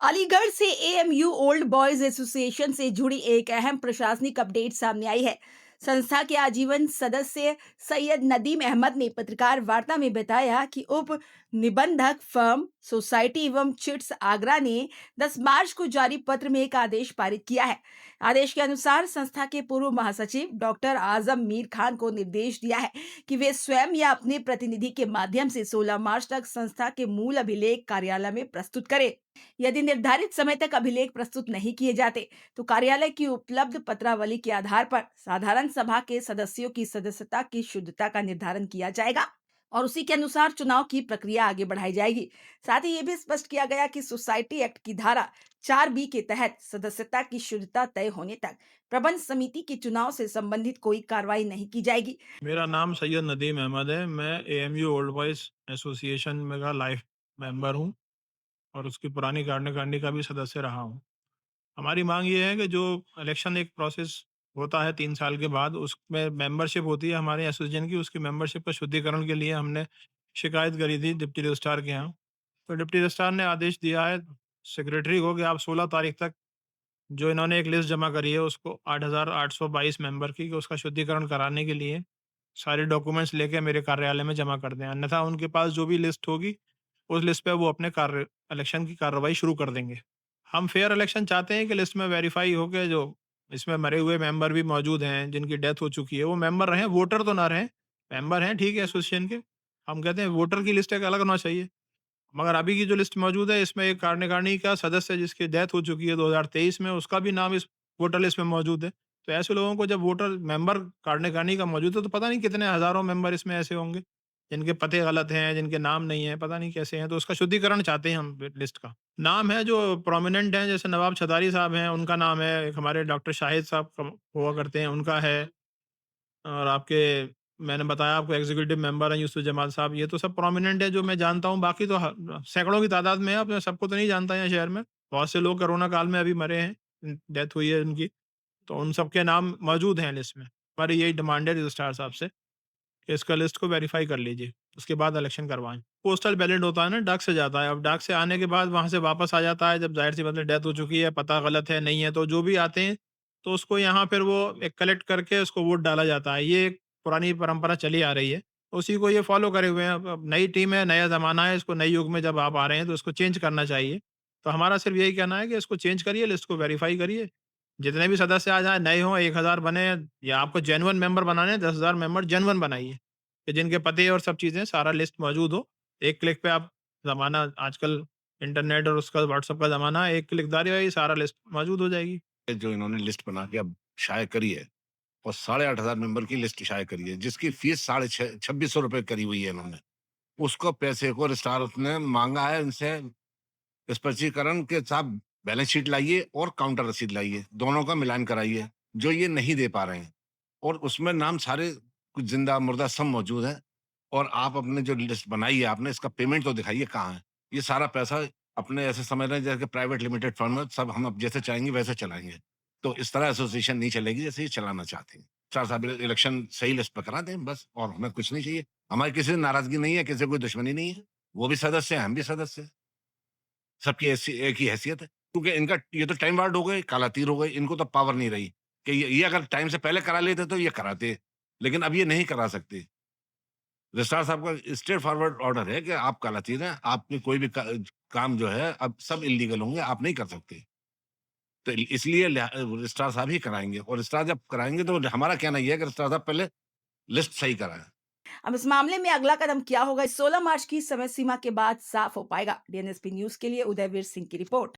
अलीगढ़ से AMU old boys association से जुड़ी एक अहम प्रशासनिक अपडेट सामने आई है। संस्था के आजीवन सदस्य सैयद नदीम अहमद ने पत्रकार वार्ता में बताया कि उप निबंधक फर्म सोसाइटी एवं चिट्स आगरा ने 10 मार्च को जारी पत्र में एक आदेश पारित किया है। आदेश के अनुसार संस्था के पूर्व महासचिव डॉक्टर आजम मीर खान को निर्देश दिया है कि वे स्वयं या अपने प्रतिनिधि के माध्यम से 16 मार्च तक संस्था के मूल अभिलेख कार्यालय में प्रस्तुत करें। यदि निर्धारित समय तक अभिलेख प्रस्तुत नहीं किए जाते, तो कार्यालय की उपलब्ध पत्रावली के आधार पर साधारण सभा के सदस्यों की सदस्यता की शुद्धता का निर्धारण किया जाएगा और उसी के अनुसार चुनाव की प्रक्रिया आगे बढ़ाई जाएगी। साथ ही ये भी स्पष्ट किया गया कि सोसाइटी एक्ट की धारा 4 बी के तहत सदस्यता की शुद्धता तय होने तक प्रबंध समिति के चुनाव से संबंधित कोई कार्रवाई नहीं की जाएगी। मेरा नाम सैयद नदीम अहमद है। मैं एएमयू ओल्ड बॉयज़ एसोसिएशन में का लाइफ मेंबर हूँ और उसकी पुरानी कार्यकारिणी का भी सदस्य रहा हूँ। हमारी मांग ये है कि जो इलेक्शन एक प्रोसेस होता है 3 साल के बाद, उसमें मेंबरशिप होती है हमारे एसोसिएशन की, उसकी मेंबरशिप का शुद्धिकरण के लिए हमने शिकायत करी थी डिप्टी रजिस्ट्रार के यहाँ। तो डिप्टी रजिस्ट्रार ने आदेश दिया है सेक्रेटरी को कि आप 16 तारीख तक जो इन्होंने एक लिस्ट जमा करी है उसको 8,822 मेंबर की, कि उसका शुद्धिकरण कराने के लिए सारे डॉक्यूमेंट्स लेके मेरे कार्यालय में जमा कर दें। अन्यथा उनके पास जो भी लिस्ट होगी, उस लिस्ट पे वो अपने कार्य इलेक्शन की कार्रवाई शुरू कर देंगे। हम फेयर इलेक्शन चाहते हैं कि लिस्ट में वेरीफ़ाई हो के जो इसमें मरे हुए मेंबर भी मौजूद हैं, जिनकी डेथ हो चुकी है, वो मेंबर रहें, वोटर तो ना रहें। मेंबर हैं, ठीक है, एसोसिएशन के। हम कहते हैं वोटर की लिस्ट एक अलग होना चाहिए। मगर अभी की जो लिस्ट मौजूद है, इसमें एक कार्यकारिणी का सदस्य जिसकी डेथ हो चुकी है 2023 में, उसका भी नाम इस वोटर लिस्ट में मौजूद है। तो ऐसे लोगों को जब वोटर मेंबर कार्यकारिणी का मौजूद है, तो पता नहीं कितने हज़ारों मेंबर इसमें ऐसे होंगे, जिनके पते गलत हैं, जिनके नाम नहीं है, पता नहीं कैसे हैं। तो उसका शुद्धिकरण चाहते हैं हम लिस्ट का। नाम है जो प्रोमिनेंट हैं, जैसे नवाब छतारी साहब हैं, उनका नाम है। एक हमारे डॉक्टर शाहिद साहब हुआ करते हैं, उनका है। और आपके मैंने बताया आपको एग्जीक्यूटिव मेंबर हैं यूसुफ जमाल साहब, ये तो सब प्रोमिनेंट है जो मैं जानता हूँ। बाकी तो सैकड़ों की तादाद में है। अब मैं सबको तो नहीं जानता यहाँ शहर में। बहुत से लोग कोरोना काल में अभी मरे हैं, डेथ हुई है उनकी। तो उन सबके नाम मौजूद हैं लिस्ट में। पर यही डिमांड है रजिस्ट्रार साहब से कि इसका लिस्ट को वेरीफाई कर लीजिए, उसके बाद इलेक्शन करवाएं। पोस्टल बैलेट होता है ना, डाक से जाता है। अब डाक से आने के बाद वहाँ से वापस आ जाता है, जब जाहिर सी मतलब डेथ हो चुकी है, पता गलत है, नहीं है, तो जो भी आते हैं तो उसको यहाँ फिर वो एक कलेक्ट करके उसको वोट डाला जाता है। ये एक पुरानी परंपरा चली आ रही है, उसी को ये फॉलो करे हुए हैं। अब नई टीम है, नया ज़माना है, इसको नई युग में जब आप आ रहे हैं तो इसको चेंज करना चाहिए। तो हमारा सिर्फ यही कहना है कि इसको चेंज करिए, लिस्ट को वेरीफाई करिए। जितने भी सदस्य आ जाएँ, नए हों, 1000 बने, या आपको जेन्युइन मेंबर बनाने हैं, 10,000 मेंबर जेन्युइन बनाइए। कि जिनके पते और सब चीज़ें सारा लिस्ट मौजूद हो। एक क्लिक पे आप, ज़माना आजकल इंटरनेट और उसका व्हाट्सएप का ज़माना है, एक क्लिक दारी है, सारा लिस्ट मौजूद हो जाएगी। जो इन्होंने लिस्ट बना के अब शाये करी है और 8,500 मेंबर की लिस्ट शाये करी है, जिसकी फीस साढ़े 2600 रुपए करी हुई है इन्होंने। उसको पैसे को रजिस्ट्रार ने माँगा है इनसे स्पष्टीकरण के साथ बैलेंस शीट लाइए और काउंटर रसीद लाइए, दोनों का मिलान कराइए, जो ये नहीं दे पा रहे हैं। और उसमें नाम सारे कुछ ज़िंदा-मुर्दा सब मौजूद हैं। और आप अपने जो लिस्ट बनाई है आपने, इसका पेमेंट तो दिखाइए कहाँ है? ये सारा पैसा अपने ऐसे समझ रहे हैं जैसे कि प्राइवेट लिमिटेड फर्म है, सब हम अब जैसे चाहेंगे वैसे चलाएँगे। तो इस तरह एसोसिएशन नहीं चलेगी जैसे ये चलाना चाहते हैं। 4 साहब इलेक्शन सही लिस्ट पे करा दें बस, और हमें कुछ नहीं चाहिए। हमारी किसी से नाराज़गी नहीं है, किसी से कोई दुश्मनी नहीं है। वो भी सदस्य हैं, हम भी सदस्य हैं। सबकी ऐसी एक ही हैसियत है। क्योंकि इनका ये तो टाइम वार्ड हो गए, काला तीर हो गए, इनको तो पावर नहीं रही कि ये अगर टाइम से पहले करा लेते तो ये कराते, लेकिन अब ये नहीं करा सकते। रजिस्ट्रार साहब का स्ट्रेट फॉरवर्ड ऑर्डर है कि आप काला तीर हैं, आपके कोई भी काम जो है अब सब इल्लीगल होंगे, आप नहीं कर सकते। तो इसलिए रजिस्ट्रार साहब ही कराएँगे, और रजिस्ट्रार जब कराएँगे तो हमारा कहना ये है कि रजिस्ट्रार साहब पहले लिस्ट सही कराएँ। अब इस मामले में अगला कदम क्या होगा, इस 16 मार्च की समय सीमा के बाद साफ हो पाएगा। डीएनएसपी न्यूज के लिए उदयवीर सिंह की रिपोर्ट।